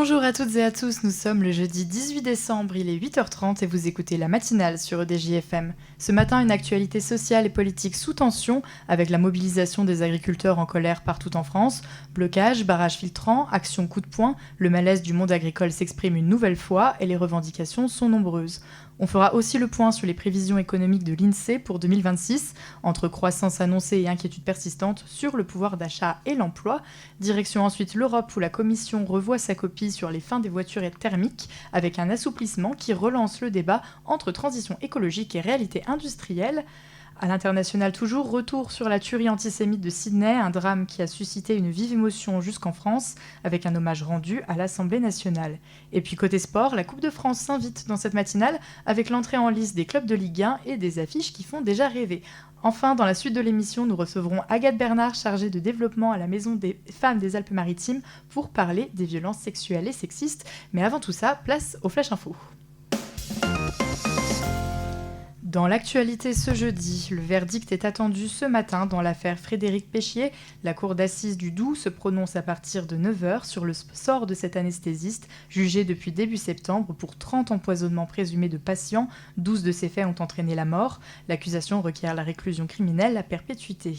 Bonjour à toutes et à tous, nous sommes le jeudi 18 décembre, il est 8h30 et vous écoutez la matinale sur EDJ-FM. Ce matin, une actualité sociale et politique sous tension avec la mobilisation des agriculteurs en colère partout en France, blocage, barrages filtrants, actions coup de poing, le malaise du monde agricole s'exprime une nouvelle fois et les revendications sont nombreuses. On fera aussi le point sur les prévisions économiques de l'INSEE pour 2026, entre croissance annoncée et inquiétude persistante sur le pouvoir d'achat et l'emploi. Direction ensuite l'Europe où la Commission revoit sa copie sur les fins des voitures thermiques avec un assouplissement qui relance le débat entre transition écologique et réalité industrielle. À l'international toujours, retour sur la tuerie antisémite de Sydney, un drame qui a suscité une vive émotion jusqu'en France, avec un hommage rendu à l'Assemblée nationale. Et puis côté sport, la Coupe de France s'invite dans cette matinale, avec l'entrée en lice des clubs de Ligue 1 et des affiches qui font déjà rêver. Enfin, dans la suite de l'émission, nous recevrons Agathe Bernard, chargée de développement à la Maison des femmes des Alpes-Maritimes, pour parler des violences sexuelles et sexistes. Mais avant tout ça, place au Flash Info. Dans l'actualité ce jeudi, le verdict est attendu ce matin dans l'affaire Frédéric Péchier. La cour d'assises du Doubs se prononce à partir de 9h sur le sort de cet anesthésiste, jugé depuis début septembre pour 30 empoisonnements présumés de patients. 12 de ces faits ont entraîné la mort. L'accusation requiert la réclusion criminelle à perpétuité.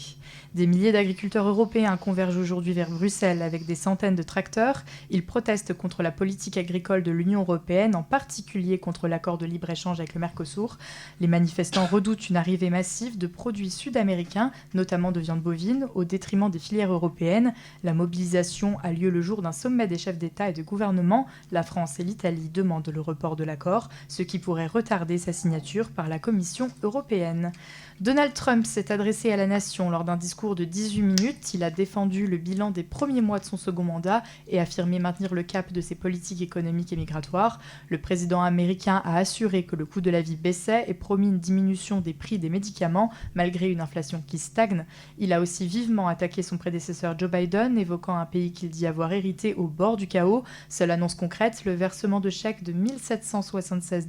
Des milliers d'agriculteurs européens convergent aujourd'hui vers Bruxelles avec des centaines de tracteurs. Ils protestent contre la politique agricole de l'Union européenne, en particulier contre l'accord de libre-échange avec le Mercosur. Les manifestants redoutent une arrivée massive de produits sud-américains, notamment de viande bovine, au détriment des filières européennes. La mobilisation a lieu le jour d'un sommet des chefs d'État et de gouvernement. La France et l'Italie demandent le report de l'accord, ce qui pourrait retarder sa signature par la Commission européenne. Donald Trump s'est adressé à la nation lors d'un discours de 18 minutes. Il a défendu le bilan des premiers mois de son second mandat et affirmé maintenir le cap de ses politiques économiques et migratoires. Le président américain a assuré que le coût de la vie baissait et promis une diminution des prix des médicaments malgré une inflation qui stagne. Il a aussi vivement attaqué son prédécesseur Joe Biden, évoquant un pays qu'il dit avoir hérité au bord du chaos. Seule annonce concrète, le versement de chèques de $1 776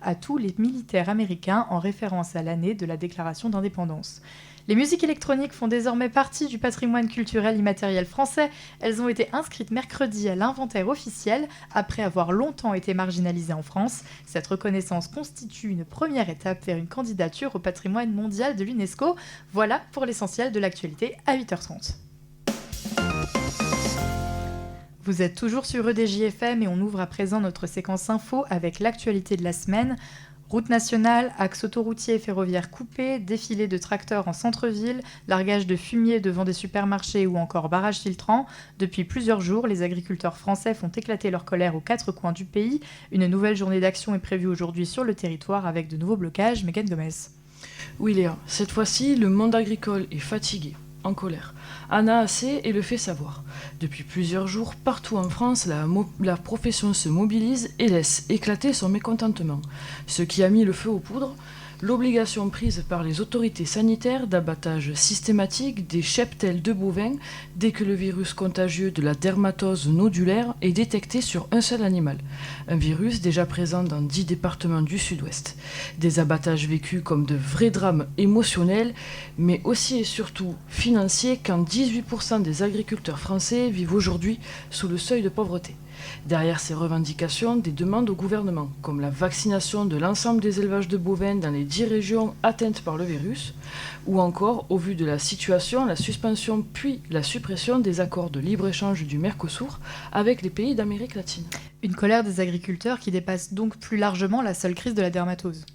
à tous les militaires américains en référence à l'année de la déclaration d'indépendance. Les musiques électroniques font désormais partie du patrimoine culturel immatériel français. Elles ont été inscrites mercredi à l'inventaire officiel après avoir longtemps été marginalisées en France. Cette reconnaissance constitue une première étape vers une candidature au patrimoine mondial de l'UNESCO. Voilà pour l'essentiel de l'actualité à 8h30. Vous êtes toujours sur EDJ-FM et on ouvre à présent notre séquence info avec l'actualité de la semaine. Route nationale, axe autoroutier et ferroviaire coupé, défilé de tracteurs en centre-ville, largage de fumier devant des supermarchés ou encore barrages filtrants. Depuis plusieurs jours, les agriculteurs français font éclater leur colère aux quatre coins du pays. Une nouvelle journée d'action est prévue aujourd'hui sur le territoire avec de nouveaux blocages. Megan Gomez. Oui Léa, cette fois-ci, le monde agricole est fatigué, en colère. En a assez et le fait savoir. Depuis plusieurs jours, partout en France, la profession se mobilise et laisse éclater son mécontentement. Ce qui a mis le feu aux poudres, l'obligation prise par les autorités sanitaires d'abattage systématique des cheptels de bovins dès que le virus contagieux de la dermatose nodulaire est détecté sur un seul animal. Un virus déjà présent dans 10 départements du sud-ouest. Des abattages vécus comme de vrais drames émotionnels, mais aussi et surtout financiers quand 18% des agriculteurs français vivent aujourd'hui sous le seuil de pauvreté. Derrière ces revendications, des demandes au gouvernement, comme la vaccination de l'ensemble des élevages de bovins dans les 10 régions atteintes par le virus, ou encore, au vu de la situation, la suspension puis la suppression des accords de libre-échange du Mercosur avec les pays d'Amérique latine. Une colère des agriculteurs qui dépasse donc plus largement la seule crise de la dermatose.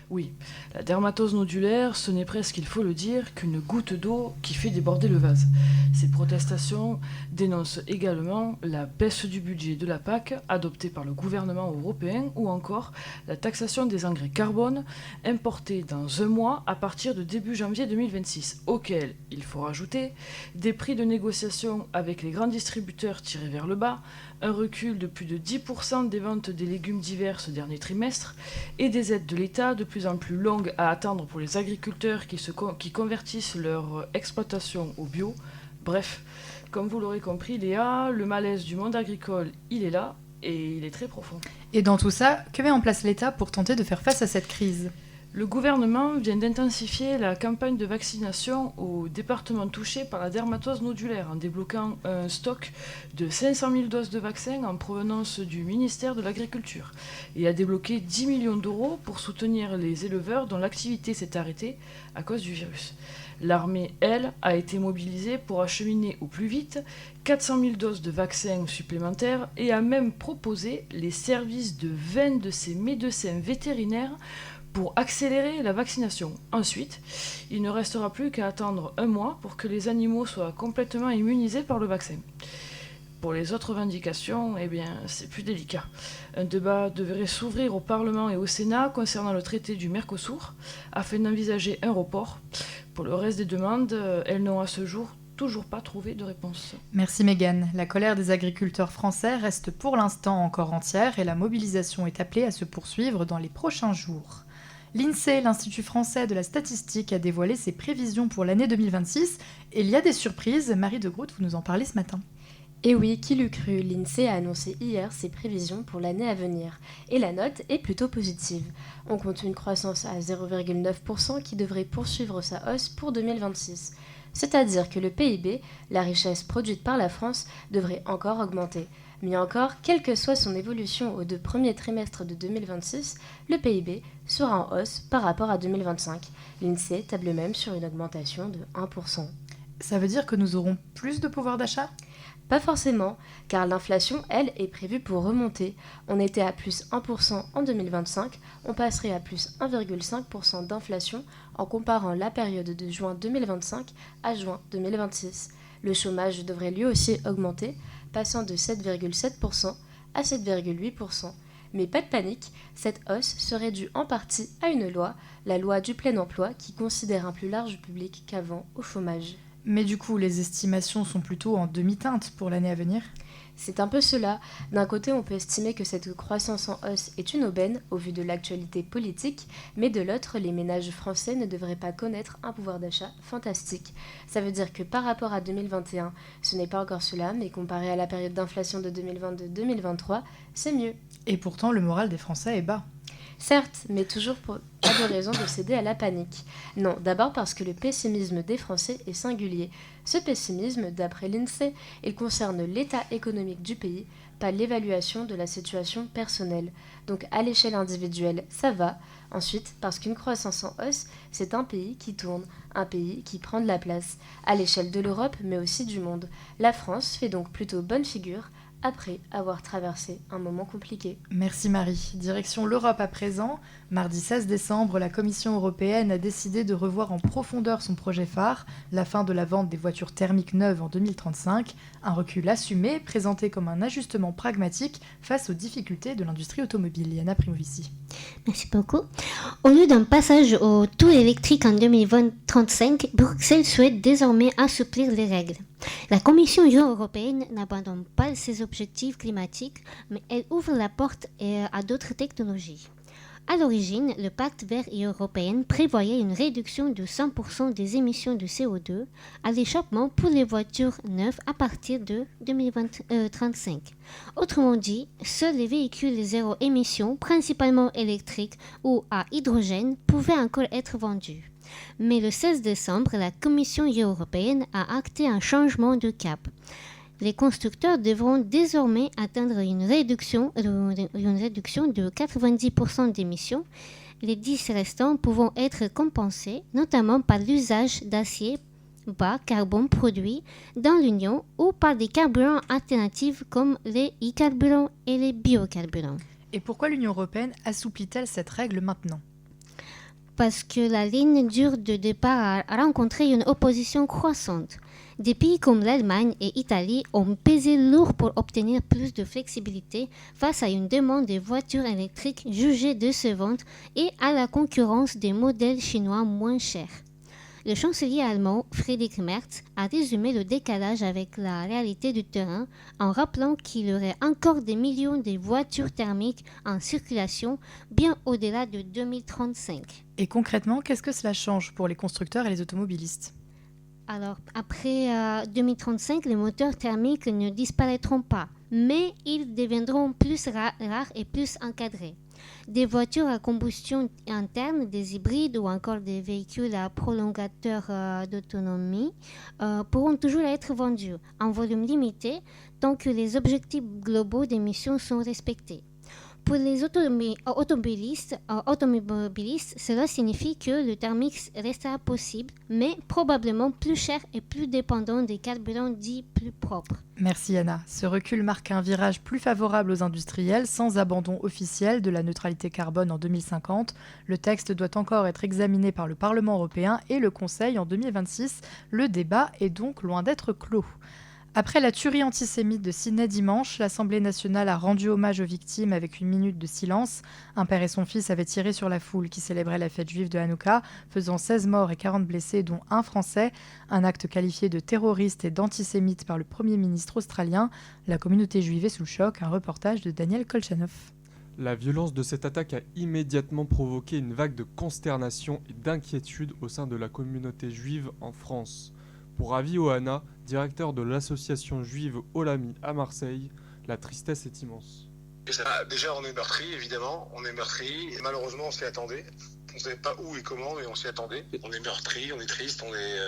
Oui, la dermatose nodulaire, ce n'est presque, il faut le dire, qu'une goutte d'eau qui fait déborder le vase. Ces protestations dénoncent également la baisse du budget de la PAC adoptée par le gouvernement européen ou encore la taxation des engrais carbone importés dans un mois à partir de début janvier 2026, auquel, il faut rajouter, des prix de négociation avec les grands distributeurs tirés vers le bas, un recul de plus de 10% des ventes des légumes d'hiver ce dernier trimestre et des aides de l'État de plus en plus longues à attendre pour les agriculteurs qui convertissent leur exploitation au bio. Bref, comme vous l'aurez compris Léa, le malaise du monde agricole, il est là et il est très profond. Et dans tout ça, que met en place l'État pour tenter de faire face à cette crise ? Le gouvernement vient d'intensifier la campagne de vaccination aux départements touchés par la dermatose nodulaire en débloquant un stock de 500 000 doses de vaccins en provenance du ministère de l'Agriculture et a débloqué 10 millions d'euros pour soutenir les éleveurs dont l'activité s'est arrêtée à cause du virus. L'armée, elle, a été mobilisée pour acheminer au plus vite 400 000 doses de vaccins supplémentaires et a même proposé les services de 20 de ses médecins vétérinaires pour accélérer la vaccination. Ensuite, il ne restera plus qu'à attendre un mois pour que les animaux soient complètement immunisés par le vaccin. Pour les autres revendications, c'est plus délicat. Un débat devrait s'ouvrir au Parlement et au Sénat concernant le traité du Mercosur, afin d'envisager un report. Pour le reste des demandes, elles n'ont à ce jour toujours pas trouvé de réponse. Merci Mégane. La colère des agriculteurs français reste pour l'instant encore entière et la mobilisation est appelée à se poursuivre dans les prochains jours. L'INSEE, l'Institut français de la statistique, a dévoilé ses prévisions pour l'année 2026 et il y a des surprises. Marie de Groot, vous nous en parlez ce matin. Et oui, qui l'eût cru, l'INSEE a annoncé hier ses prévisions pour l'année à venir. Et la note est plutôt positive. On compte une croissance à 0,9% qui devrait poursuivre sa hausse pour 2026. C'est-à-dire que le PIB, la richesse produite par la France, devrait encore augmenter. Mieux encore, quelle que soit son évolution aux 2 premiers trimestres de 2026, le PIB sera en hausse par rapport à 2025. L'INSEE table même sur une augmentation de 1%. Ça veut dire que nous aurons plus de pouvoir d'achat ? Pas forcément, car l'inflation, elle, est prévue pour remonter. On était à plus 1% en 2025, on passerait à plus 1,5% d'inflation en comparant la période de juin 2025 à juin 2026. Le chômage devrait lui aussi augmenter, passant de 7,7% à 7,8%. Mais pas de panique, cette hausse serait due en partie à une loi, la loi du plein emploi, qui considère un plus large public qu'avant au chômage. Mais du coup, les estimations sont plutôt en demi-teinte pour l'année à venir ? C'est un peu cela. D'un côté, on peut estimer que cette croissance en hausse est une aubaine au vu de l'actualité politique, mais de l'autre, les ménages français ne devraient pas connaître un pouvoir d'achat fantastique. Ça veut dire que par rapport à 2021, ce n'est pas encore cela, mais comparé à la période d'inflation de 2022-2023, c'est mieux. Et pourtant, le moral des Français est bas. Certes, mais toujours pas de raison de céder à la panique. Non, d'abord parce que le pessimisme des Français est singulier. Ce pessimisme, d'après l'INSEE, il concerne l'état économique du pays, pas l'évaluation de la situation personnelle. Donc à l'échelle individuelle, ça va. Ensuite, parce qu'une croissance en hausse, c'est un pays qui tourne, un pays qui prend de la place, à l'échelle de l'Europe, mais aussi du monde. La France fait donc plutôt bonne figure, après avoir traversé un moment compliqué. Merci Marie. Direction l'Europe à présent. Mardi 16 décembre, la Commission européenne a décidé de revoir en profondeur son projet phare, la fin de la vente des voitures thermiques neuves en 2035, un recul assumé, présenté comme un ajustement pragmatique face aux difficultés de l'industrie automobile. Yana Primovici. Merci beaucoup. Au lieu d'un passage au tout électrique en 2035, Bruxelles souhaite désormais assouplir les règles. La Commission européenne n'abandonne pas ses objectifs climatiques, mais elle ouvre la porte à d'autres technologies. À l'origine, le pacte vert européen prévoyait une réduction de 100% des émissions de CO2 à l'échappement pour les voitures neuves à partir de 2035. Autrement dit, seuls les véhicules zéro émission, principalement électriques ou à hydrogène, pouvaient encore être vendus. Mais le 16 décembre, la Commission européenne a acté un changement de cap. Les constructeurs devront désormais atteindre une réduction de 90% d'émissions, les 10 restants pouvant être compensés, notamment par l'usage d'acier bas carbone produits dans l'Union ou par des carburants alternatifs comme les e-carburants et les biocarburants. Et pourquoi l'Union européenne assouplit-elle cette règle maintenant ? Parce que la ligne dure de départ a rencontré une opposition croissante. Des pays comme l'Allemagne et l'Italie ont pesé lourd pour obtenir plus de flexibilité face à une demande de voitures électriques jugées décevantes et à la concurrence des modèles chinois moins chers. Le chancelier allemand Friedrich Merz a résumé le décalage avec la réalité du terrain en rappelant qu'il y aurait encore des millions de voitures thermiques en circulation bien au-delà de 2035. Et concrètement, qu'est-ce que cela change pour les constructeurs et les automobilistes ? Alors, après 2035, les moteurs thermiques ne disparaîtront pas, mais ils deviendront plus rares et plus encadrés. Des voitures à combustion interne, des hybrides ou encore des véhicules à prolongateur d'autonomie pourront toujours être vendus en volume limité tant que les objectifs globaux d'émissions sont respectés. Pour les automobilistes, cela signifie que le thermix restera possible, mais probablement plus cher et plus dépendant des carburants dits plus propres. Merci Anna. Ce recul marque un virage plus favorable aux industriels sans abandon officiel de la neutralité carbone en 2050. Le texte doit encore être examiné par le Parlement européen et le Conseil en 2026. Le débat est donc loin d'être clos. Après la tuerie antisémite de Sydney dimanche, l'Assemblée nationale a rendu hommage aux victimes avec une minute de silence. Un père et son fils avaient tiré sur la foule qui célébrait la fête juive de Hanouka, faisant 16 morts et 40 blessés, dont un Français. Un acte qualifié de terroriste et d'antisémite par le Premier ministre australien. La communauté juive est sous le choc. Un reportage de Daniel Kolchanov. La violence de cette attaque a immédiatement provoqué une vague de consternation et d'inquiétude au sein de la communauté juive en France. Pour Avi Ohana, directeur de l'association juive Olami à Marseille, la tristesse est immense. Déjà, on est meurtri, évidemment. On est meurtri. Et malheureusement, on s'y attendait. On ne savait pas où et comment, mais on s'y attendait. On est meurtri, on est triste, on est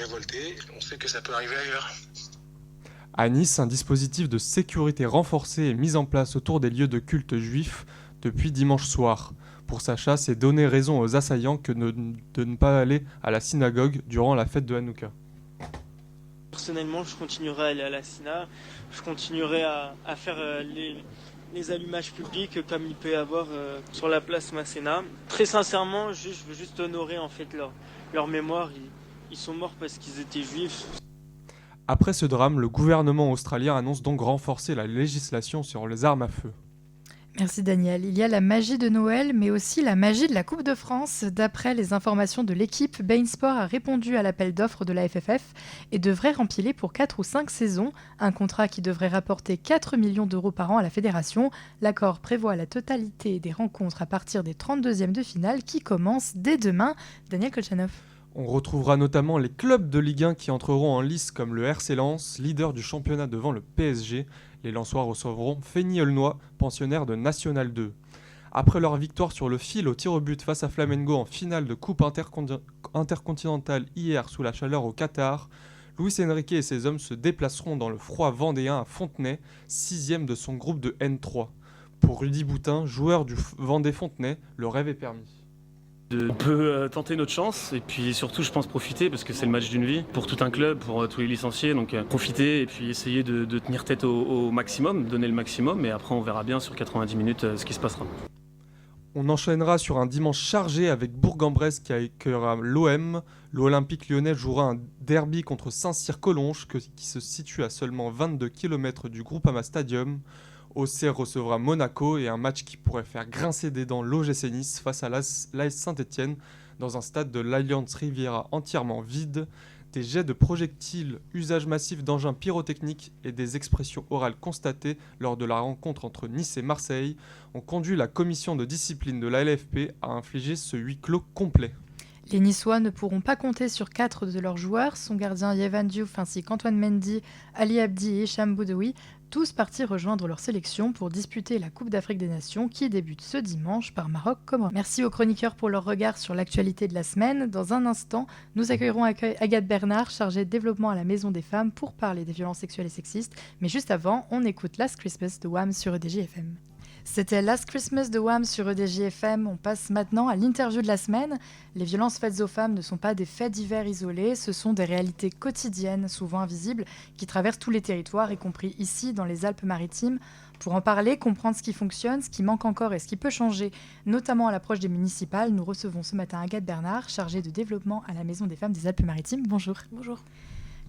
révolté. On sait que ça peut arriver ailleurs. À Nice, un dispositif de sécurité renforcé est mis en place autour des lieux de culte juifs depuis dimanche soir, pour sa chasse et donner raison aux assaillants de ne pas aller à la synagogue durant la fête de Hanouka. Personnellement, je continuerai à aller à la Sina, je continuerai à faire les allumages publics comme il peut y avoir sur la place Masséna. Très sincèrement, je veux juste honorer en fait leur mémoire. Ils sont morts parce qu'ils étaient juifs. Après ce drame, le gouvernement australien annonce donc renforcer la législation sur les armes à feu. Merci Daniel. Il y a la magie de Noël, mais aussi la magie de la Coupe de France. D'après les informations de l'équipe, beIN Sport a répondu à l'appel d'offres de la FFF et devrait rempiler pour 4 ou 5 saisons. Un contrat qui devrait rapporter 4 millions d'euros par an à la fédération. L'accord prévoit la totalité des rencontres à partir des 32e de finale qui commencent dès demain. Daniel Kolchanov. On retrouvera notamment les clubs de Ligue 1 qui entreront en lice comme le RC Lens, leader du championnat devant le PSG. Les Lensois recevront Feigny-Aulnois, pensionnaire de National 2. Après leur victoire sur le fil au tir au but face à Flamengo en finale de Coupe intercontinentale hier sous la chaleur au Qatar, Luis Enrique et ses hommes se déplaceront dans le froid vendéen à Fontenay, 6e de son groupe de N3. Pour Rudy Boutin, joueur du Vendée-Fontenay, le rêve est permis. On peut tenter notre chance et puis surtout je pense profiter parce que c'est le match d'une vie pour tout un club, pour tous les licenciés, donc profiter et puis essayer de tenir tête au maximum, donner le maximum et après on verra bien sur 90 minutes ce qui se passera. On enchaînera sur un dimanche chargé avec Bourg-en-Bresse qui accueillera l'OM. L'Olympique lyonnais jouera un derby contre Saint-Cyr-Collonges qui se situe à seulement 22 km du Groupama Stadium. Auxerre recevra Monaco et un match qui pourrait faire grincer des dents l'OGC Nice face à l'AS Saint-Etienne dans un stade de l'Allianz Riviera entièrement vide. Des jets de projectiles, usage massif d'engins pyrotechniques et des expressions orales constatées lors de la rencontre entre Nice et Marseille ont conduit la commission de discipline de la LFP à infliger ce huis clos complet. Les Niçois ne pourront pas compter sur 4 de leurs joueurs, son gardien Yvan Diouf ainsi qu'Antoine Mendy, Ali Abdi et Hicham Boudoui, tous partis rejoindre leur sélection pour disputer la Coupe d'Afrique des Nations qui débute ce dimanche par Maroc-Comores. Merci aux chroniqueurs pour leur regard sur l'actualité de la semaine. Dans un instant, nous accueillerons Agathe Bernard, chargée de développement à la Maison des Femmes pour parler des violences sexuelles et sexistes. Mais juste avant, on écoute Last Christmas de Wham sur EDJ-FM. C'était Last Christmas de Wham sur EDJ-FM. On passe maintenant à l'interview de la semaine. Les violences faites aux femmes ne sont pas des faits divers isolés, ce sont des réalités quotidiennes, souvent invisibles, qui traversent tous les territoires, y compris ici, dans les Alpes-Maritimes. Pour en parler, comprendre ce qui fonctionne, ce qui manque encore et ce qui peut changer, notamment à l'approche des municipales, nous recevons ce matin Agathe Bernard, chargée de développement à la Maison des Femmes des Alpes-Maritimes. Bonjour. Bonjour.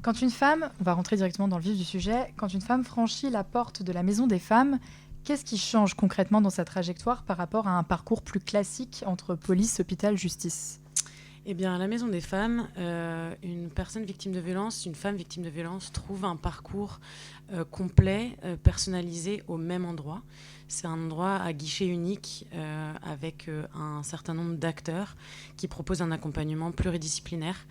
Quand une femme, on va rentrer directement dans le vif du sujet, quand une femme franchit la porte de la Maison des Femmes, qu'est-ce qui change concrètement dans sa trajectoire par rapport à un parcours plus classique entre police, hôpital, justice ? Eh bien, à la Maison des Femmes, une personne victime de violence, une femme victime de violence, trouve un parcours complet, personnalisé au même endroit. C'est un endroit à guichet unique avec un certain nombre d'acteurs qui proposent un accompagnement pluridisciplinaire.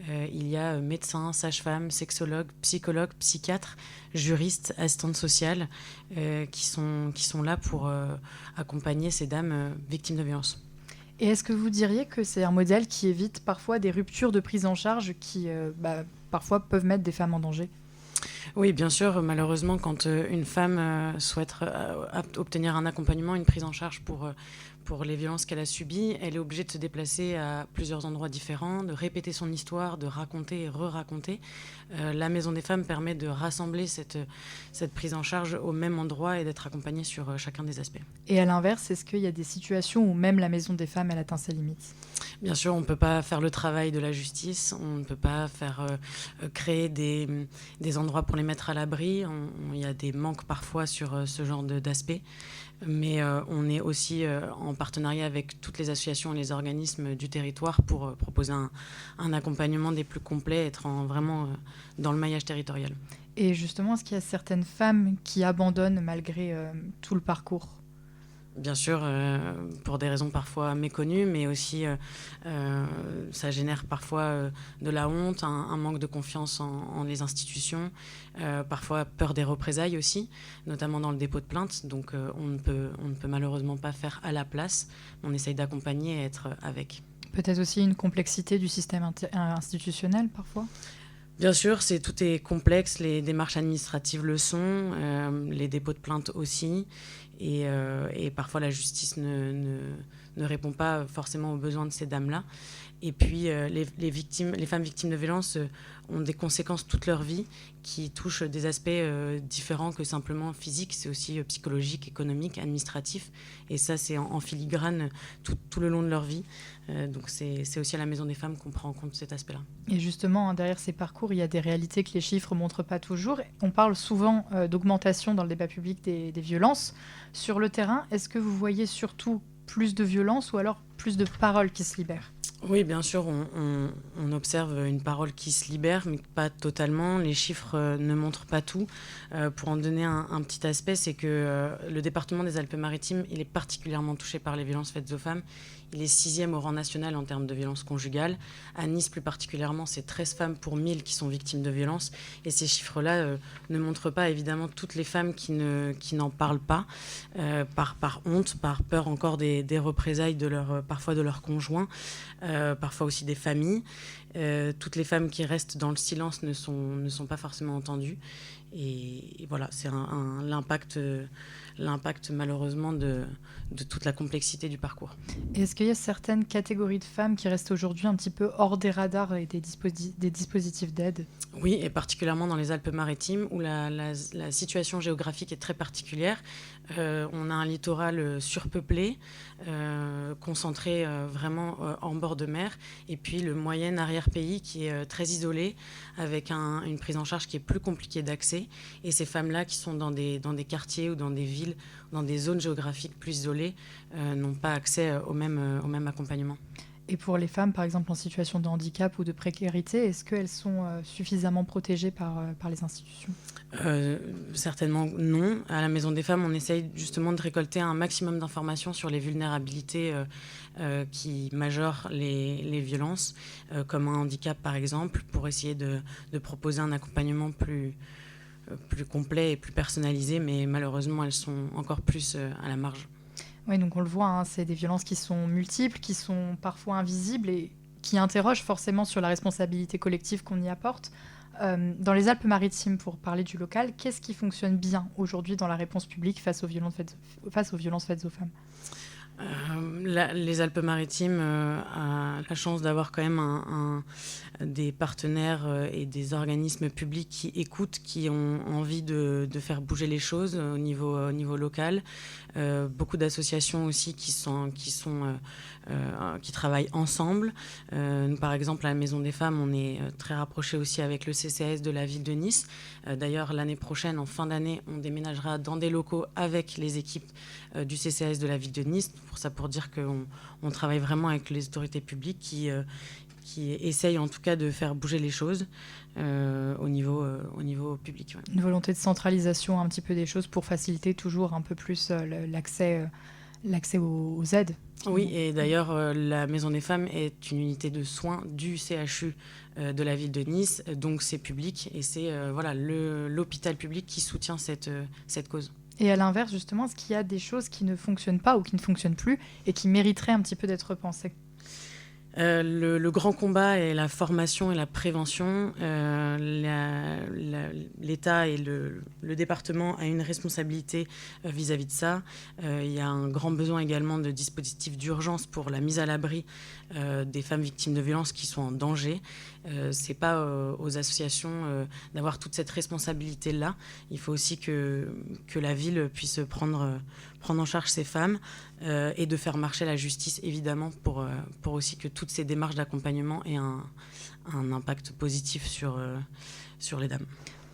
Il y a médecins, sages-femmes, sexologues, psychologues, psychiatres, juristes, assistantes sociales qui sont là pour accompagner ces dames victimes de violences. Et est-ce que vous diriez que c'est un modèle qui évite parfois des ruptures de prise en charge qui parfois peuvent mettre des femmes en danger ? Oui, bien sûr. Malheureusement, quand une femme souhaite obtenir un accompagnement, une prise en charge pour les violences qu'elle a subies, elle est obligée de se déplacer à plusieurs endroits différents, de répéter son histoire, de raconter et re-raconter. La Maison des Femmes permet de rassembler cette prise en charge au même endroit et d'être accompagnée sur chacun des aspects. Et à l'inverse, est-ce qu'il y a des situations où même la Maison des Femmes, elle atteint ses limites ? Bien sûr, on ne peut pas faire le travail de la justice, on ne peut pas créer des endroits pour les mettre à l'abri. Il y a des manques parfois sur ce genre d'aspect. Mais on est aussi en partenariat avec toutes les associations et les organismes du territoire pour proposer un accompagnement des plus complets, être vraiment dans le maillage territorial. Et justement, est-ce qu'il y a certaines femmes qui abandonnent malgré tout le parcours ? Bien sûr, pour des raisons parfois méconnues, mais aussi ça génère parfois de la honte, un manque de confiance en les institutions, parfois peur des représailles aussi, notamment dans le dépôt de plainte. Donc on ne peut malheureusement pas faire à la place, on essaye d'accompagner et être avec. Peut-être aussi une complexité du système institutionnel parfois ? Bien sûr, tout est complexe, les démarches administratives le sont, les dépôts de plainte aussi, et parfois la justice ne répond pas forcément aux besoins de ces dames-là. Et puis les femmes victimes de violences ont des conséquences toute leur vie qui touchent des aspects différents que simplement physiques. C'est aussi psychologique, économique, administratif. Et ça, c'est en filigrane tout le long de leur vie. Donc c'est aussi à la Maison des Femmes qu'on prend en compte cet aspect-là. Et justement, derrière ces parcours, il y a des réalités que les chiffres ne montrent pas toujours. On parle souvent d'augmentation dans le débat public des violences. Sur le terrain, est-ce que vous voyez surtout plus de violence ou alors plus de paroles qui se libèrent ? Oui, bien sûr, on observe une parole qui se libère, mais pas totalement. Les chiffres ne montrent pas tout. Pour en donner un petit aspect, c'est que le département des Alpes-Maritimes, il est particulièrement touché par les violences faites aux femmes. Il est 6e au rang national en termes de violences conjugales. À Nice, plus particulièrement, c'est 13 femmes pour 1000 qui sont victimes de violences. Et ces chiffres-là ne montrent pas, évidemment, toutes les femmes qui n'en parlent pas, par honte, par peur encore des représailles parfois de leurs conjoints, parfois aussi des familles. Toutes les femmes qui restent dans le silence ne sont pas forcément entendues. Et voilà, c'est l'impact malheureusement de toute la complexité du parcours. Et est-ce qu'il y a certaines catégories de femmes qui restent aujourd'hui un petit peu hors des radars et des dispositifs d'aide ? Oui, et particulièrement dans les Alpes-Maritimes où la situation géographique est très particulière. On a un littoral surpeuplé, concentré vraiment en bord de mer, et puis le moyen arrière-pays qui est très isolé, avec une prise en charge qui est plus compliquée d'accès. Et ces femmes-là qui sont dans des quartiers ou dans des villes, dans des zones géographiques plus isolées, n'ont pas accès au même accompagnement. Et pour les femmes, par exemple, en situation de handicap ou de précarité, est-ce qu'elles sont suffisamment protégées par les institutions ? Certainement non. À la Maison des Femmes, on essaye justement de récolter un maximum d'informations sur les vulnérabilités qui majorent les violences, comme un handicap par exemple, pour essayer de proposer un accompagnement plus complet et plus personnalisé, mais malheureusement, elles sont encore plus à la marge. Oui, donc on le voit, c'est des violences qui sont multiples, qui sont parfois invisibles et qui interrogent forcément sur la responsabilité collective qu'on y apporte. Dans les Alpes-Maritimes, pour parler du local, qu'est-ce qui fonctionne bien aujourd'hui dans la réponse publique face aux violences faites aux femmes ? Les Alpes-Maritimes a la chance d'avoir quand même des partenaires et des organismes publics qui écoutent, qui ont envie de faire bouger les choses au niveau local. Beaucoup d'associations aussi qui travaillent ensemble. Nous, par exemple, à la Maison des Femmes, on est très rapprochés aussi avec le CCAS de la ville de Nice. D'ailleurs, l'année prochaine, en fin d'année, on déménagera dans des locaux avec les équipes du CCAS de la ville de Nice. Nous pour dire qu'on travaille vraiment avec les autorités publiques qui essayent en tout cas de faire bouger les choses au niveau public. Ouais. Une volonté de centralisation un petit peu des choses pour faciliter toujours un peu plus l'accès aux aides. Oui, et d'ailleurs, la Maison des Femmes est une unité de soins du CHU de la ville de Nice, donc c'est public et c'est l'hôpital public qui soutient cette cause. Et à l'inverse, justement, est-ce qu'il y a des choses qui ne fonctionnent pas ou qui ne fonctionnent plus et qui mériteraient un petit peu d'être repensées ? Le grand combat est la formation et la prévention. L'État et le département a une responsabilité vis-à-vis de ça. Il y a un grand besoin également de dispositifs d'urgence pour la mise à l'abri des femmes victimes de violences qui sont en danger. Ce n'est pas aux associations d'avoir toute cette responsabilité-là. Il faut aussi que la ville puisse prendre en charge ces femmes et de faire marcher la justice, évidemment, pour aussi que toutes ces démarches d'accompagnement aient un impact positif sur les dames.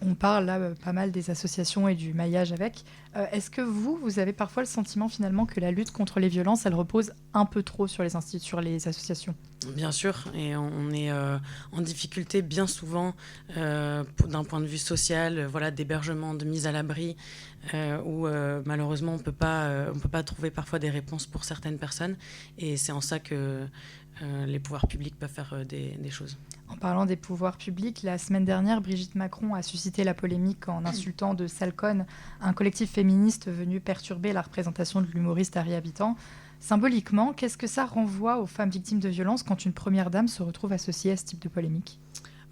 On parle là pas mal des associations et du maillage avec. Est-ce que vous avez parfois le sentiment finalement que la lutte contre les violences, elle repose un peu trop sur les associations ? Bien sûr, et on est en difficulté bien souvent d'un point de vue social, d'hébergement, de mise à l'abri, où malheureusement on peut pas trouver parfois des réponses pour certaines personnes, et c'est en ça que les pouvoirs publics peuvent faire des choses. En parlant des pouvoirs publics, la semaine dernière, Brigitte Macron a suscité la polémique en insultant de sale conne un collectif féministe venu perturber la représentation de l'humoriste Harry Habitant. Symboliquement, qu'est-ce que ça renvoie aux femmes victimes de violences quand une première dame se retrouve associée à ce type de polémique ?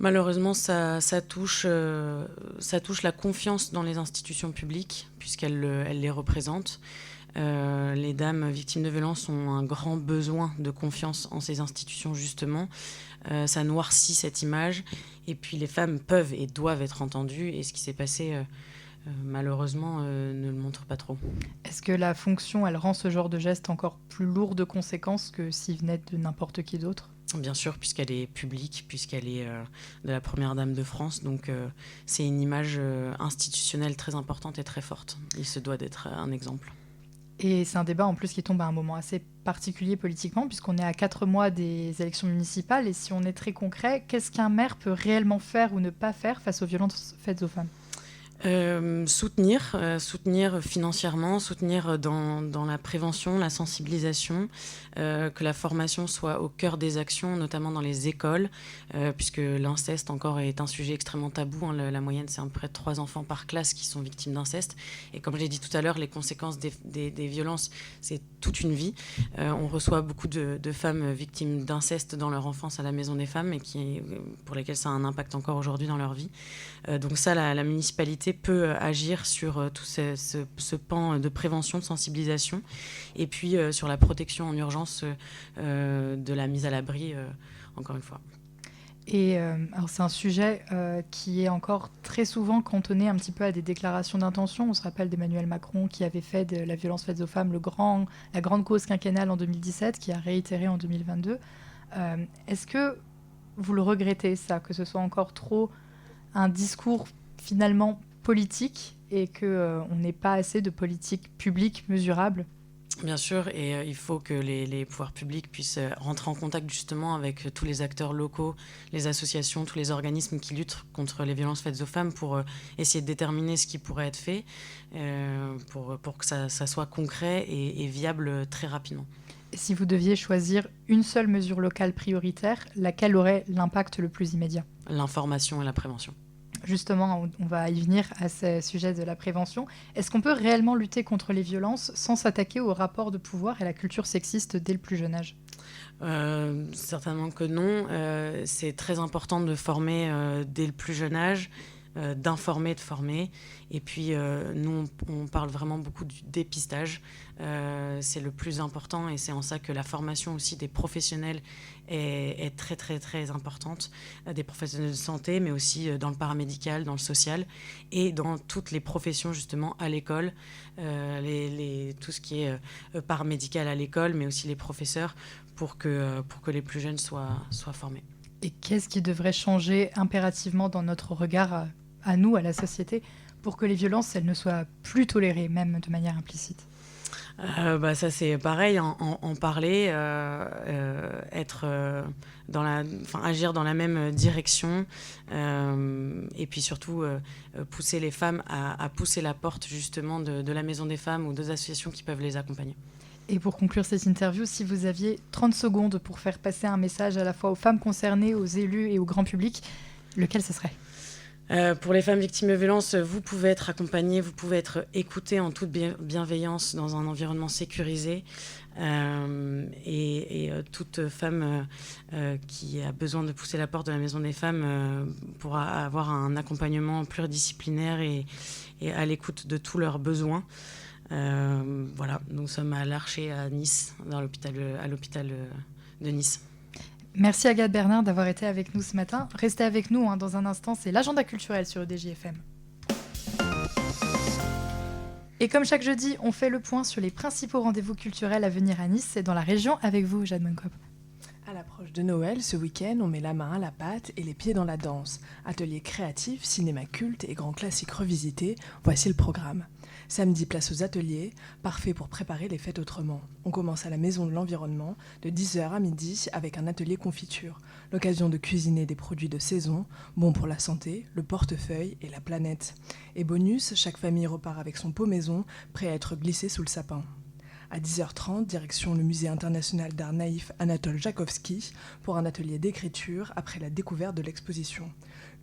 Malheureusement, ça touche la confiance dans les institutions publiques, puisqu'elles les représentent. Les dames victimes de violences ont un grand besoin de confiance en ces institutions, justement. Ça noircit cette image. Et puis les femmes peuvent et doivent être entendues. Et ce qui s'est passé, malheureusement, ne le montre pas trop. Est-ce que la fonction, elle rend ce genre de geste encore plus lourd de conséquences que s'il venait de n'importe qui d'autre ? Bien sûr, puisqu'elle est publique, puisqu'elle est de la première dame de France. Donc c'est une image institutionnelle très importante et très forte. Il se doit d'être un exemple. Et c'est un débat en plus qui tombe à un moment assez particulier politiquement, puisqu'on est à 4 mois des élections municipales. Et si on est très concret, qu'est-ce qu'un maire peut réellement faire ou ne pas faire face aux violences faites aux femmes ? Soutenir financièrement, soutenir dans la prévention, la sensibilisation, que la formation soit au cœur des actions, notamment dans les écoles, puisque l'inceste encore est un sujet extrêmement tabou. Hein. La moyenne, c'est à peu près 3 enfants par classe qui sont victimes d'inceste. Et comme je l'ai dit tout à l'heure, les conséquences des violences, c'est toute une vie. On reçoit beaucoup de femmes victimes d'inceste dans leur enfance à la Maison des Femmes, et pour lesquelles ça a un impact encore aujourd'hui dans leur vie. Donc ça, la municipalité peut agir sur tout ce pan de prévention, de sensibilisation, et puis sur la protection en urgence de la mise à l'abri, encore une fois. Et alors c'est un sujet qui est encore très souvent cantonné un petit peu à des déclarations d'intention. On se rappelle d'Emmanuel Macron qui avait fait de la violence faite aux femmes la grande cause quinquennale en 2017, qui a réitéré en 2022. Est-ce que vous le regrettez, ça, que ce soit encore trop un discours finalement politique et qu'on n'ait pas assez de politique publique mesurable ? Bien sûr, et il faut que les pouvoirs publics puissent rentrer en contact justement avec tous les acteurs locaux, les associations, tous les organismes qui luttent contre les violences faites aux femmes pour essayer de déterminer ce qui pourrait être fait pour que ça soit concret et viable très rapidement. Et si vous deviez choisir une seule mesure locale prioritaire, laquelle aurait l'impact le plus immédiat ? L'information et la prévention. Justement, on va y venir à ce sujet de la prévention. Est-ce qu'on peut réellement lutter contre les violences sans s'attaquer au rapport de pouvoir et à la culture sexiste dès le plus jeune âge ? Certainement que non. C'est très important de former dès le plus jeune âge, d'informer, de former. Et puis, nous, on parle vraiment beaucoup du dépistage. C'est le plus important et c'est en ça que la formation aussi des professionnels est très, très, très importante. Des professionnels de santé, mais aussi dans le paramédical, dans le social et dans toutes les professions, justement, à l'école. Tout ce qui est paramédical à l'école, mais aussi les professeurs pour que les plus jeunes soient formés. Et qu'est-ce qui devrait changer impérativement dans notre regard à nous, à la société, pour que les violences, elles ne soient plus tolérées, même de manière implicite ? Ça c'est pareil, en parler, agir dans la même direction, et puis surtout pousser les femmes à pousser la porte justement de la Maison des Femmes ou d'autres associations qui peuvent les accompagner. Et pour conclure cette interview, si vous aviez 30 secondes pour faire passer un message à la fois aux femmes concernées, aux élus et au grand public, lequel ce serait ? Pour les femmes victimes de violences, vous pouvez être accompagnées, vous pouvez être écoutées en toute bienveillance dans un environnement sécurisé. Toute femme qui a besoin de pousser la porte de la Maison des Femmes pourra avoir un accompagnement pluridisciplinaire et à l'écoute de tous leurs besoins. Nous sommes à l'Archer à Nice, à l'hôpital de Nice. Merci Agathe Bernard d'avoir été avec nous ce matin. Restez avec nous, dans un instant, c'est l'agenda culturel sur EDJ-FM. Et comme chaque jeudi, on fait le point sur les principaux rendez-vous culturels à venir à Nice et dans la région avec vous, Jade Monkop. À l'approche de Noël, ce week-end, on met la main à la pâte et les pieds dans la danse. Ateliers créatifs, cinéma culte et grands classiques revisités, voici le programme. Samedi, place aux ateliers, parfait pour préparer les fêtes autrement. On commence à la Maison de l'Environnement de 10h à midi avec un atelier confiture. L'occasion de cuisiner des produits de saison, bons pour la santé, le portefeuille et la planète. Et bonus, chaque famille repart avec son pot maison, prêt à être glissé sous le sapin. À 10h30, direction le Musée international d'art naïf Anatole Jakovski pour un atelier d'écriture après la découverte de l'exposition.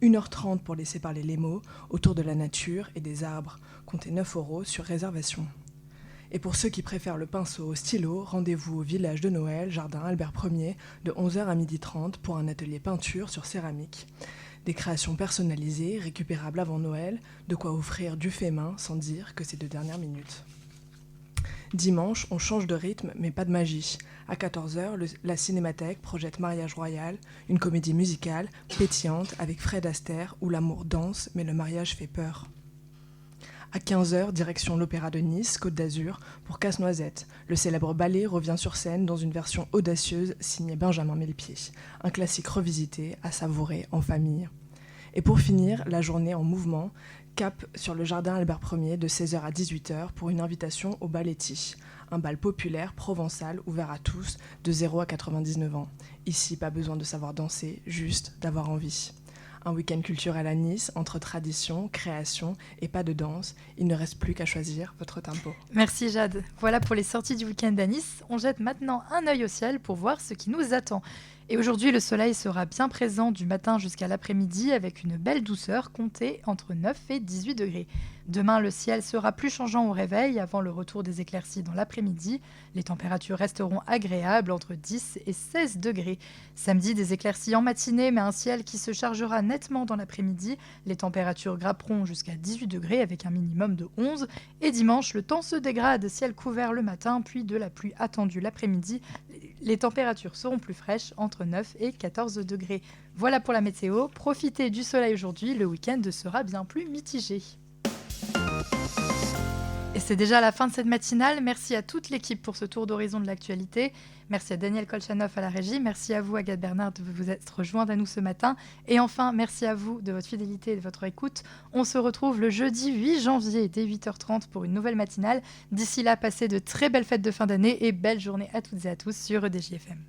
1h30 pour laisser parler les mots autour de la nature et des arbres. Comptez 9 € sur réservation. Et pour ceux qui préfèrent le pinceau au stylo, rendez-vous au village de Noël, jardin Albert Ier, de 11h à 12h30 pour un atelier peinture sur céramique. Des créations personnalisées, récupérables avant Noël, de quoi offrir du fait main sans dire que c'est de dernière minute. Dimanche, on change de rythme, mais pas de magie. À 14h, la Cinémathèque projette Mariage Royal, une comédie musicale pétillante avec Fred Astaire où l'amour danse, mais le mariage fait peur. À 15h, direction l'Opéra de Nice, Côte d'Azur, pour Casse-Noisette. Le célèbre ballet revient sur scène dans une version audacieuse signée Benjamin Millepied. Un classique revisité à savourer en famille. Et pour finir, la journée en mouvement, cap sur le jardin Albert Ier de 16h à 18h pour une invitation au Balletti, un bal populaire provençal ouvert à tous de 0 à 99 ans. Ici, pas besoin de savoir danser, juste d'avoir envie. Un week-end culturel à Nice, entre tradition, création et pas de danse. Il ne reste plus qu'à choisir votre tempo. Merci Jade. Voilà pour les sorties du week-end à Nice. On jette maintenant un œil au ciel pour voir ce qui nous attend. Et aujourd'hui, le soleil sera bien présent du matin jusqu'à l'après-midi avec une belle douceur comptée entre 9 et 18 degrés. Demain, le ciel sera plus changeant au réveil avant le retour des éclaircies dans l'après-midi. Les températures resteront agréables entre 10 et 16 degrés. Samedi, des éclaircies en matinée, mais un ciel qui se chargera nettement dans l'après-midi. Les températures grimperont jusqu'à 18 degrés avec un minimum de 11. Et dimanche, le temps se dégrade, ciel couvert le matin, puis de la pluie attendue l'après-midi. Les températures seront plus fraîches, entre 9 et 14 degrés. Voilà pour la météo. Profitez du soleil aujourd'hui, le week-end sera bien plus mitigé. Et c'est déjà la fin de cette matinale. Merci à toute l'équipe pour ce tour d'horizon de l'actualité. Merci à Daniel Kolchanov à la régie. Merci à vous, Agathe Bernard, de vous être jointe à nous ce matin. Et enfin, merci à vous de votre fidélité et de votre écoute. On se retrouve le jeudi 8 janvier dès 8h30 pour une nouvelle matinale. D'ici là, passez de très belles fêtes de fin d'année et belle journée à toutes et à tous sur EDJ-FM.